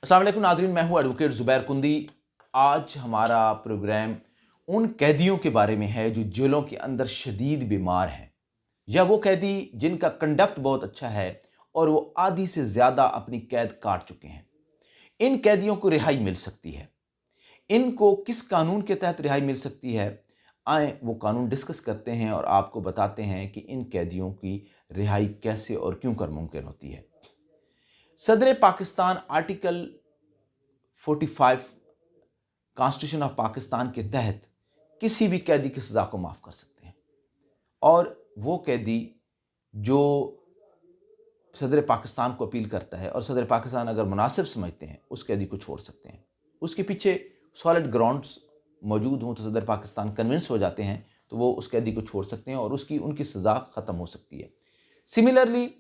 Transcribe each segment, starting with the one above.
अस्सलाम वालेकुम नाज़रीन, मैं हूँ एडवोकेट ज़ुबैर कुंदी। आज हमारा प्रोग्राम उन कैदियों के बारे में है जो जेलों के अंदर शदीद बीमार हैं, या वो कैदी जिनका कंडक्ट बहुत अच्छा है और वो आधी से ज़्यादा अपनी कैद काट चुके हैं। इन कैदियों को रिहाई मिल सकती है। इनको किस कानून के तहत रिहाई मिल सकती है, आए वो कानून डिस्कस करते हैं और आपको बताते हैं कि इन कैदियों की रिहाई कैसे और क्यों कर मुमकिन होती है। सदर Pakistan article 45 constitution of Pakistan के तहत किसी भी कैदी की सज़ा को माफ़ कर सकते हैं, और वो कैदी जो सदर पाकिस्तान को अपील करता है और सदर पाकिस्तान अगर मुनासिब समझते हैं उस कैदी को छोड़ सकते हैं। उसके पीछे सॉलिड ग्राउंड्स मौजूद हों तो सदर पाकिस्तान कन्विंस हो जाते हैं तो वो उस कैदी को छोड़ सकते हैं और उनकी सज़ा ख़त्म हो सकती है। सिमिलरली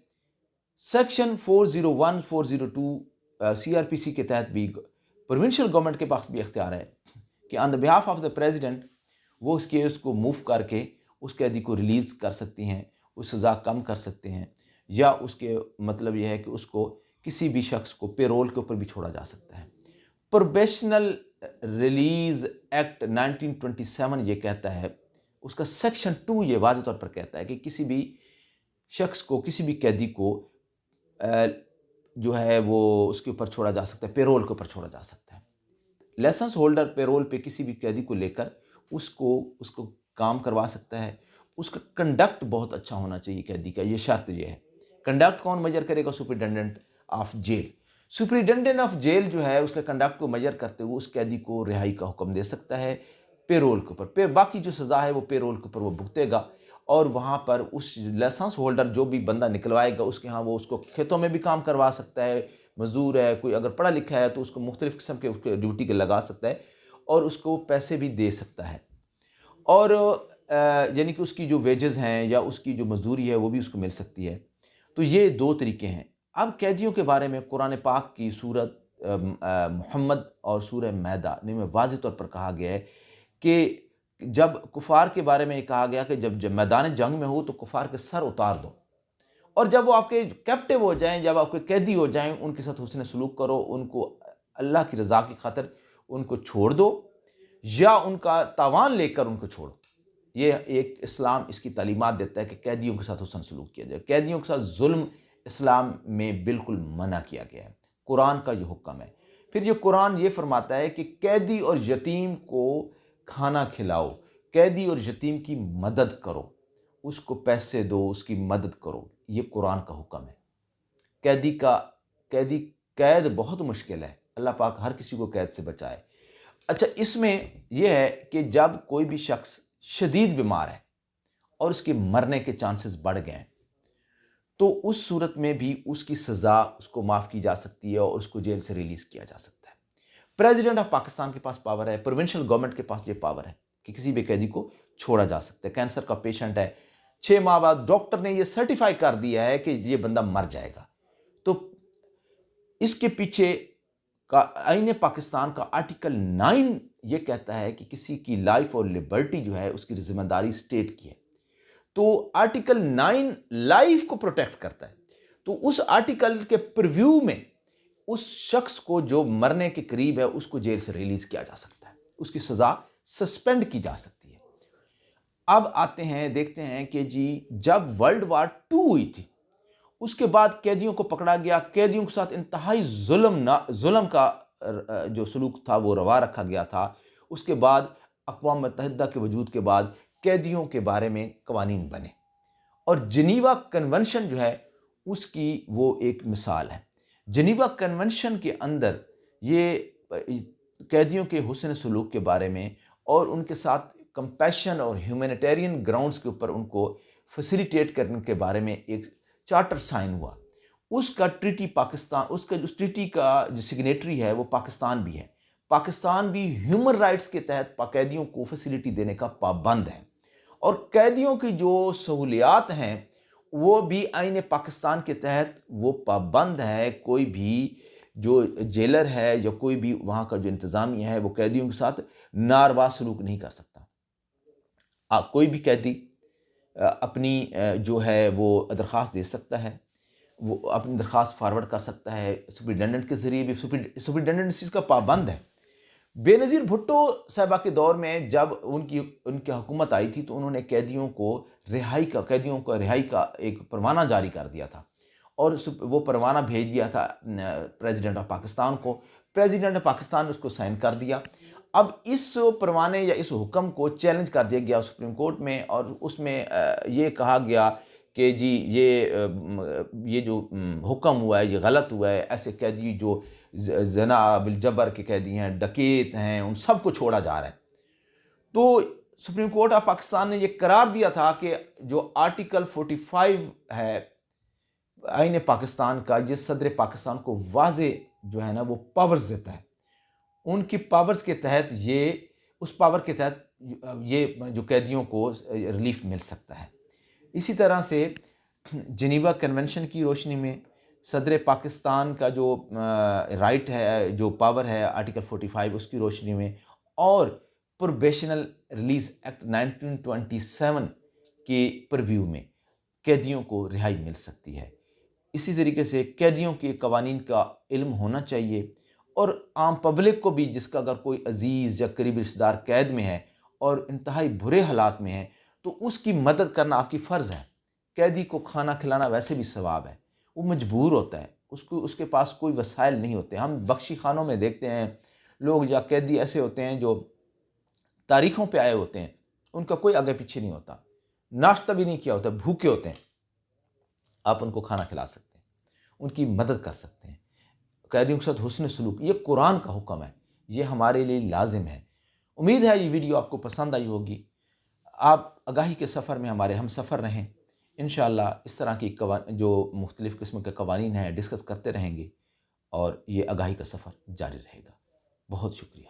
सेक्शन 401 402 CRPC के तहत भी प्रोविंशियल गवर्नमेंट के पास भी इख्तियार है कि on the behalf of the president वो उस केस को मूव करके उस कैदी को रिलीज़ कर सकती हैं, उस सज़ा कम कर सकते हैं, या उसके मतलब यह है कि उसको किसी भी शख्स को पेरोल के ऊपर भी छोड़ा जा सकता है। प्रोबेशनल रिलीज़ एक्ट 1927 ये कहता है, उसका सेक्शन 2 ये वाज़ेह तौर पर कहता है कि किसी भी शख्स को, किसी भी कैदी को जो है वो उसके ऊपर छोड़ा जा सकता है, पेरोल के ऊपर छोड़ा जा सकता है। लाइसेंस होल्डर पेरोल पे किसी भी कैदी को लेकर उसको काम करवा सकता है। उसका कंडक्ट बहुत अच्छा होना चाहिए कैदी का, ये शर्त ये है। कंडक्ट कौन मेजर करेगा? Superintendent of jail. Superintendent of jail जो है उसका कंडक्ट को मेजर करते हुए उस कैदी को रिहाई का हुक्म दे सकता है पेरोल के ऊपर। बाकी जो सज़ा है वो पेरोल के ऊपर वो भुगतेगा, और वहाँ पर उस लाइसेंस होल्डर जो भी बंदा निकलवाएगा उसके यहाँ वो उसको खेतों में भी काम करवा सकता है। मज़दूर है, कोई अगर पढ़ा लिखा है तो उसको मुख्तलिफ़ किस्म के उसके ड्यूटी के लगा सकता है और उसको पैसे भी दे सकता है, और यानी कि उसकी जो वेजेस हैं या उसकी जो मजदूरी है वो भी उसको मिल सकती है। तो ये दो तरीके हैं। अब कैदियों के बारे में कुरान पाक की सूरत मुहम्मद और सूरह मैदा में वाज़ेह तौर पर कहा गया है कि जब कुफ़ार के बारे में कहा गया कि जब मैदान जंग में हो तो कुफ़ार के सर उतार दो, और जब वो आपके कैप्टिव हो जाएं, जब आपके कैदी हो जाएं, उनके साथ हुस्न सलूक करो, उनको अल्लाह की रज़ा की खातिर उनको छोड़ दो या उनका तावान लेकर उनको छोड़ो। ये एक इस्लाम इसकी तालीमात देता है कि कैदियों के साथ हुस्न सलूक किया जाए। कैदियों के साथ जुल्म इस्लाम में बिल्कुल मना किया गया है, कुरान का ये हुक्म है। फिर ये कुरान ये फरमाता है कि कैदी और यतीम को खाना खिलाओ, कैदी और यतीम की मदद करो, उसको पैसे दो, उसकी मदद करो। ये कुरान का हुक्म है। कैदी कैद बहुत मुश्किल है, अल्लाह पाक हर किसी को कैद से बचाए। अच्छा, इसमें यह है कि जब कोई भी शख्स शदीद बीमार है और उसके मरने के चांसेस बढ़ गए हैं तो उस सूरत में भी उसकी सज़ा उसको माफ़ की जा सकती है और उसको जेल से रिलीज़ किया जा सकता है। प्रेसिडेंट ऑफ पाकिस्तान के पास पावर है, प्रोविंशियल गवर्नमेंट के पास ये पावर है कि किसी भी कैदी को छोड़ा जा सकता है। कैंसर का पेशेंट है, 6 माह बाद डॉक्टर ने ये सर्टिफाई कर दिया है कि ये बंदा मर जाएगा, तो इसके पीछे का आईन पाकिस्तान का आर्टिकल 9 ये कहता है कि किसी की लाइफ और लिबर्टी जो है उसकी जिम्मेदारी स्टेट की है। तो आर्टिकल 9 लाइफ को प्रोटेक्ट करता है, तो उस आर्टिकल के प्रीव्यू में उस शख्स को जो मरने के करीब है उसको जेल से रिलीज किया जा सकता है, उसकी सजा सस्पेंड की जा सकती है। अब आते हैं, देखते हैं कि जी जब वर्ल्ड वार 2 हुई थी उसके बाद कैदियों को पकड़ा गया, कैदियों के साथ इंतहाई जुल्म का जो सलूक था वो रवा रखा गया था। उसके बाद अक़वाम मुत्तहिदा के वजूद के बाद कैदियों के बारे में कवानीन बने, और जिनीवा कन्वेंशन जो है उसकी वो एक मिसाल है। जिनीवा कन्वेंशन के अंदर ये कैदियों के हुस्न सलूक के बारे में और उनके साथ कंपैशन और ह्यूमैनिटेरियन ग्राउंड्स के ऊपर उनको फैसिलिटेट करने के बारे में एक चार्टर साइन हुआ। उसका ट्रीटी पाकिस्तान, उसका जो ट्रीटी का जो सिग्नेटरी है वो पाकिस्तान भी है। पाकिस्तान भी ह्यूमन राइट्स के तहत कैदियों को फैसिलिटी देने का पाबंद है, और कैदियों की जो सहूलियात हैं वो भी आईन पाकिस्तान के तहत वो पाबंद है। कोई भी जो जेलर है या कोई भी वहाँ का जो इंतज़ामिया है वो कैदियों के साथ नारवा सलूक नहीं कर सकता। कोई भी कैदी अपनी जो है वो दरख्वास्त दे सकता है, وہ اپنی درخواست فارورڈ کر سکتا ہے، سپرنٹینڈنٹ کے ذریعے بھی، سپرنٹینڈنٹ اس چیز کا پابند ہے۔ بے نظیر بھٹو صاحبہ کے دور میں جب ان کی حکومت آئی تھی تو انہوں نے قیدیوں کو رہائی کا ایک پروانہ جاری کر دیا تھا، اور وہ پروانہ بھیج دیا تھا پریزیڈنٹ آف پاکستان کو۔ پریزیڈنٹ آف پاکستان نے اس کو سائن کر دیا۔ اب اس پروانے یا اس حکم کو چیلنج کر دیا گیا سپریم کورٹ میں، اور اس میں یہ کہا گیا کہ جی یہ جو حکم ہوا ہے یہ غلط ہوا ہے، ایسے قیدی جو زنا بالجبر کے قیدی ہیں، ڈکیت ہیں، ان سب کو چھوڑا جا رہا ہے۔ تو سپریم کورٹ آف پاکستان نے یہ قرار دیا تھا کہ جو آرٹیکل 45 ہے آئین پاکستان کا، یہ صدر پاکستان کو واضح جو ہے نا وہ پاورز دیتا ہے۔ ان کی پاورز کے تحت اس پاور کے تحت یہ جو قیدیوں کو ریلیف مل سکتا ہے۔ اسی طرح سے جنیوا کنونشن کی روشنی میں صدر پاکستان کا جو رائٹ ہے، جو پاور ہے آرٹیکل 45 اس کی روشنی میں، اور پروبیشنل ریلیز ایکٹ 1927 کے پرویو میں قیدیوں کو رہائی مل سکتی ہے۔ اسی طریقے سے قیدیوں کے قوانین کا علم ہونا چاہیے، اور عام پبلک کو بھی، جس کا اگر کوئی عزیز یا قریبی رشتہ دار قید میں ہے اور انتہائی برے حالات میں ہے، تو اس کی مدد کرنا آپ کی فرض ہے۔ قیدی کو کھانا کھلانا ویسے بھی ثواب ہے، وہ مجبور ہوتا ہے، اس کے پاس کوئی وسائل نہیں ہوتے۔ ہم بخشی خانوں میں دیکھتے ہیں لوگ یا قیدی ایسے ہوتے ہیں جو تاریخوں پہ آئے ہوتے ہیں، ان کا کوئی آگے پیچھے نہیں ہوتا، ناشتہ بھی نہیں کیا ہوتا، بھوکے ہوتے ہیں۔ آپ ان کو کھانا کھلا سکتے ہیں، ان کی مدد کر سکتے ہیں، قیدیوں کے ساتھ حسن سلوک، یہ قرآن کا حکم ہے، یہ ہمارے لیے لازم ہے۔ امید ہے یہ ویڈیو آپ کو پسند آئی ہوگی، آپ آگاہی کے سفر میں ہمارے ہم سفر رہیں۔ انشاءاللہ اس طرح کی جو مختلف قسم کے قوانین ہیں ڈسکس کرتے رہیں گے، اور یہ آگاہی کا سفر جاری رہے گا۔ بہت شکریہ۔